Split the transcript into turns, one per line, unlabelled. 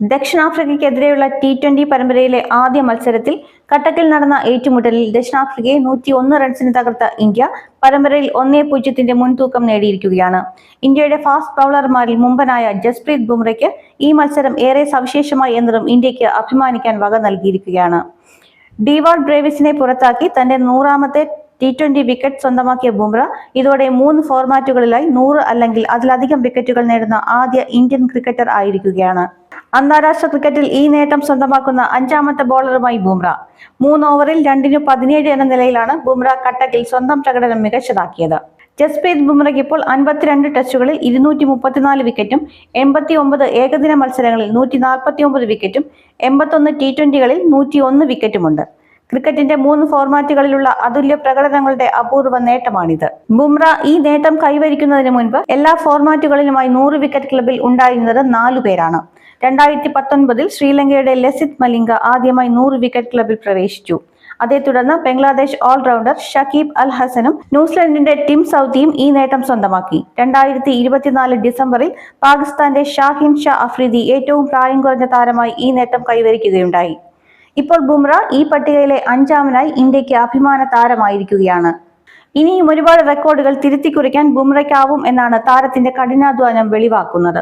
ദക്ഷിണാഫ്രിക്കയ്ക്കെതിരെയുള്ള T20 പരമ്പരയിലെ ആദ്യ മത്സരത്തിൽ കട്ടക്കിൽ നടന്ന ഏറ്റുമുട്ടലിൽ ദക്ഷിണാഫ്രിക്കയെ 101 റൺസിന് തകർത്ത ഇന്ത്യ പരമ്പരയിൽ 1-0 മുൻതൂക്കം നേടിയിരിക്കുകയാണ്. ഇന്ത്യയുടെ ഫാസ്റ്റ് ബൗളർമാരിൽ മുമ്പനായ ജസ്പ്രീത് ബുംറയ്ക്ക് ഈ മത്സരം ഏറെ സവിശേഷമായി എന്നതും ഇന്ത്യക്ക് അഭിമാനിക്കാൻ വക നൽകിയിരിക്കുകയാണ്. ഡീവാർഡ് ബ്രേവിസിനെ പുറത്താക്കി തന്റെ 100ാമത്തെ T20 വിക്കറ്റ് സ്വന്തമാക്കിയ ബുംറ ഇതോടെ 3 ഫോർമാറ്റുകളിലായി 100 അല്ലെങ്കിൽ അതിലധികം വിക്കറ്റുകൾ നേടുന്ന ആദ്യ ഇന്ത്യൻ ക്രിക്കറ്റർ ആയിരിക്കുകയാണ്. അന്താരാഷ്ട്ര ക്രിക്കറ്റിൽ ഈ നേട്ടം സ്വന്തമാക്കുന്ന 5ാമത്തെ ബോളറുമായി ബുംറ. 3 ഓവറിൽ 2-17 എന്ന നിലയിലാണ് ബുംറ കട്ടക്കിൽ സ്വന്തം പ്രകടനം മികച്ചതാക്കിയത്. ജസ്പ്രീത് ബുംറയ്ക്ക് ഇപ്പോൾ 52 ടെസ്റ്റുകളിൽ 234 വിക്കറ്റും 89 ഏകദിന മത്സരങ്ങളിൽ 149 വിക്കറ്റും 81 T20കളിൽ 101 വിക്കറ്റുമുണ്ട്. ക്രിക്കറ്റിന്റെ 3 ഫോർമാറ്റുകളിലുള്ള അതുല്യ പ്രകടനങ്ങളുടെ അപൂർവ നേട്ടമാണിത്. ബുംറ ഈ നേട്ടം കൈവരിക്കുന്നതിന് മുൻപ് എല്ലാ ഫോർമാറ്റുകളിലുമായി 100 വിക്കറ്റ് ക്ലബിൽ ഉണ്ടായിരുന്നത് 4 പേരാണ്. 2019 ശ്രീലങ്കയുടെ ലസിത് മലിംഗ ആദ്യമായി 100 വിക്കറ്റ് ക്ലബിൽ പ്രവേശിച്ചു. അതേ തുടർന്ന് ബംഗ്ലാദേശ് ഓൾറൗണ്ടർ ഷക്കീബ് അൽ ഹസനും ന്യൂസിലൻഡിന്റെ ടിം സൗത്തിയും ഈ നേട്ടം സ്വന്തമാക്കി. 2024 ഡിസംബറിൽ പാകിസ്ഥാന്റെ ഷാഹിൻ ഷാ അഫ്രീദി ഏറ്റവും പ്രായം കുറഞ്ഞ താരമായി ഈ നേട്ടം കൈവരിക്കുകയുണ്ടായി. ഇപ്പോൾ ബുംറ ഈ പട്ടികയിലെ 5ാമനായി ഇന്ത്യക്ക് അഭിമാന താരമായിരിക്കുകയാണ്. ഇനിയും ഒരുപാട് റെക്കോർഡുകൾ തിരുത്തിക്കുറിക്കാൻ ബുംറയ്ക്കാവും എന്നാണ് താരത്തിന്റെ കഠിനാധ്വാനം വെളിവാക്കുന്നത്.